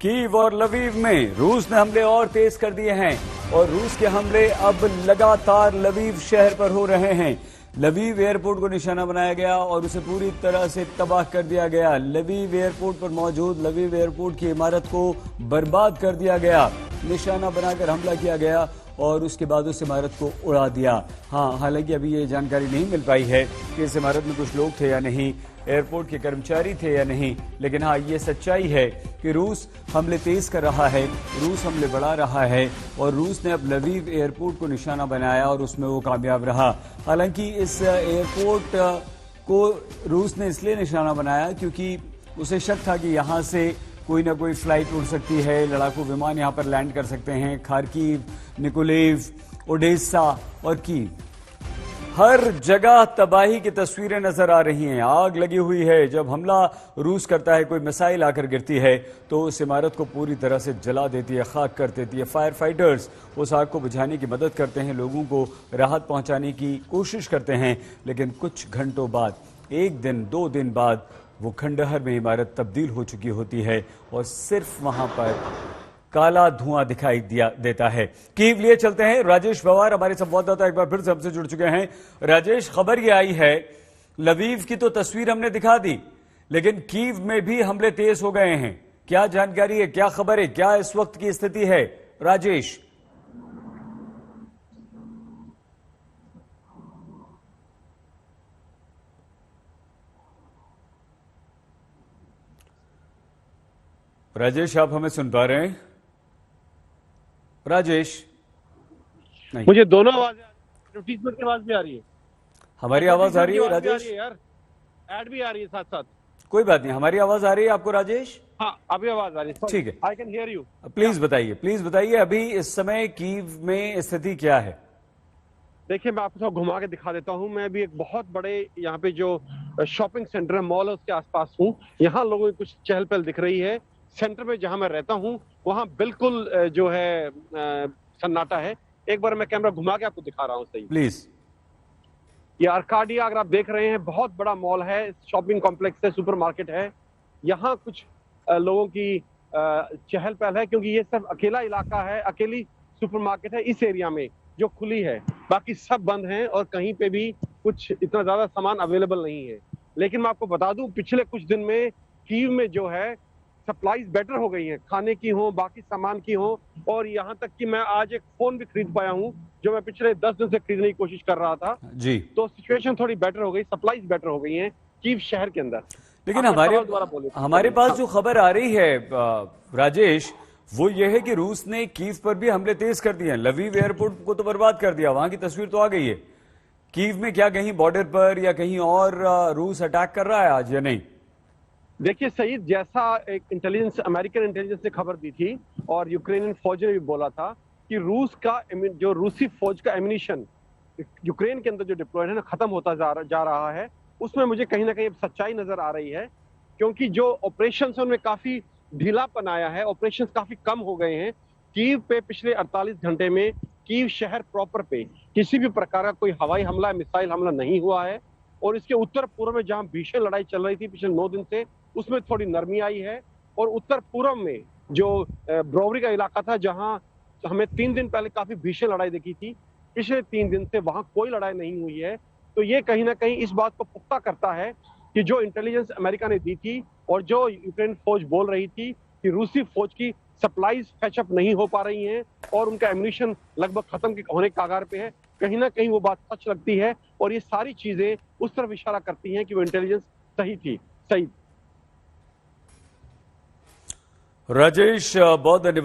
Kyiv और Lviv में रूस ने हमले और तेज कर दिए हैं और रूस के हमले अब लगातार लवीव शहर पर हो रहे हैं। लवीव एयरपोर्ट को निशाना बनाया गया और उसे पूरी तरह से तबाह कर दिया गया। लवीव एयरपोर्ट पर मौजूद लवीव एयरपोर्ट की इमारत को बर्बाद कर दिया गया, निशाना बनाकर हमला किया गया और उसके बाद उस इमारत को उड़ा दिया। हाँ, हालांकि अभी ये जानकारी नहीं मिल पाई है कि इस इमारत में कुछ लोग थे या नहीं, एयरपोर्ट के कर्मचारी थे या नहीं, लेकिन हाँ, ये सच्चाई है कि रूस हमले तेज कर रहा है, रूस हमले बढ़ा रहा है और रूस ने अब लवीव एयरपोर्ट को निशाना बनाया और उसमें वो कामयाब रहा। हालांकि इस एयरपोर्ट को रूस ने इसलिए निशाना बनाया क्योंकि उसे शक था कि यहाँ से कोई ना कोई फ्लाइट उड़ सकती है, लड़ाकू विमान यहाँ पर लैंड कर सकते हैं। खार्किव, निकोलेव, ओडेसा और कीव, हर जगह तबाही की तस्वीरें नजर आ रही हैं। आग लगी हुई है। जब हमला रूस करता है, कोई मिसाइल आकर गिरती है तो उस इमारत को पूरी तरह से जला देती है, खाक कर देती है। फायर फाइटर्स उस आग को बुझाने की मदद करते हैं, लोगों को राहत पहुंचाने की कोशिश करते हैं, लेकिन कुछ घंटों बाद, एक दिन 2 दिन बाद, वो खंडहर में इमारत तब्दील हो चुकी होती है और सिर्फ वहां पर काला धुआं दिखाई देता है। कीव लिए चलते हैं। राजेश पवार हमारे संवाददाता एक बार फिर से हमसे जुड़ चुके हैं। राजेश, खबर ये आई है, लवीव की तो तस्वीर हमने दिखा दी, लेकिन कीव में भी हमले तेज हो गए हैं। क्या जानकारी है, क्या खबर है, क्या इस वक्त की स्थिति है राजेश? राजेश, आप हमें सुन पा रहे हैं? राजेश नहीं, मुझे दोनों आवाजें आ रही है, की आवाज भी आ रही है, हमारी आवाज आ रही है राजेश? यार ऐड भी आ रही है साथ साथ। कोई बात नहीं, हमारी आवाज आ रही है आपको राजेश? हाँ, अभी आवाज आ रही है। ठीक है, I can hear you. Please बताइए अभी इस समय कीव में स्थिति क्या है? देखिए, मैं आपको घुमा के दिखा देता हूँ। मैं अभी एक बहुत बड़े यहाँ पे जो शॉपिंग सेंटर है, मॉल है, उसके आसपास हूँ। यहाँ लोगों की कुछ चहल पहल दिख रही है। सेंटर में जहां मैं रहता हूँ वहां बिल्कुल जो है सन्नाटा है। एक बार मैं कैमरा घुमा के आपको दिखा रहा हूँ। सही, प्लीज। ये आर्काडिया अगर आप देख रहे हैं, बहुत बड़ा मॉल है, शॉपिंग कॉम्प्लेक्स है, सुपरमार्केट है। यहाँ कुछ लोगों की चहल पहल है क्योंकि ये सब अकेला इलाका है, अकेली सुपरमार्केट है इस एरिया में जो खुली है। बाकी सब बंद हैं और कहीं पे भी कुछ इतना ज्यादा सामान अवेलेबल नहीं है। लेकिन मैं आपको बता दूं, पिछले कुछ दिन में कीव में जो है सप्लाईज बेटर हो गई हैं, खाने की हो, बाकी सामान की हो। और यहाँ तक कि मैं आज एक फोन भी खरीद पाया हूँ जो मैं पिछले 10 दिन से खरीदने की कोशिश कर रहा था जी। तो सिचुएशन थोड़ी बेटर हो गई, सप्लाईज बेटर हो गई हैं कीव शहर के अंदर। लेकिन हमारे पास जो खबर आ रही है राजेश, वो ये है कि रूस ने कीव पर भी हमले तेज कर दिए हैं। लवीव एयरपोर्ट को तो बर्बाद कर दिया, वहां की तस्वीर तो आ गई है। कीव में क्या कहीं बॉर्डर पर या कहीं और रूस अटैक कर रहा है आज या नहीं? देखिए सईद, जैसा एक इंटेलिजेंस, अमेरिकन इंटेलिजेंस ने खबर दी थी और यूक्रेनियन फौज ने भी बोला था कि रूस का जो रूसी फौज का एमिनिशन यूक्रेन के अंदर जो डिप्लॉयड है ना, खत्म होता जा रहा है। उसमें मुझे कहीं ना कहीं सच्चाई नजर आ रही है क्योंकि जो ऑपरेशन है उनमें काफी ढीलापन आया है, ऑपरेशन काफी कम हो गए हैं। कीव पे पिछले 48 घंटे में कीव शहर प्रॉपर पे किसी भी प्रकार का कोई हवाई हमला, मिसाइल हमला नहीं हुआ है। और इसके उत्तर पूर्व में जहां भीषण लड़ाई चल रही थी पिछले 9 दिन से, उसमें थोड़ी नरमी आई है। और उत्तर पूर्व में जो ब्रोवरी का इलाका था, जहां हमें 3 दिन पहले काफी भीषण लड़ाई देखी थी, पिछले 3 दिन से वहां कोई लड़ाई नहीं हुई है। तो ये कहीं ना कहीं इस बात को पुख्ता करता है कि जो इंटेलिजेंस अमेरिका ने दी थी और जो यूक्रेन फौज बोल रही थी कि रूसी फौज की सप्लाईज कैचअप नहीं हो पा रही हैं और उनका एम्यूनिशन लगभग खत्म होने के कगार पे है, कहीं ना कहीं वो बात सच लगती है। और ये सारी चीजें उस तरफ इशारा करती हैं कि वो इंटेलिजेंस सही थी। सही राजेश, बहुत धन्यवाद।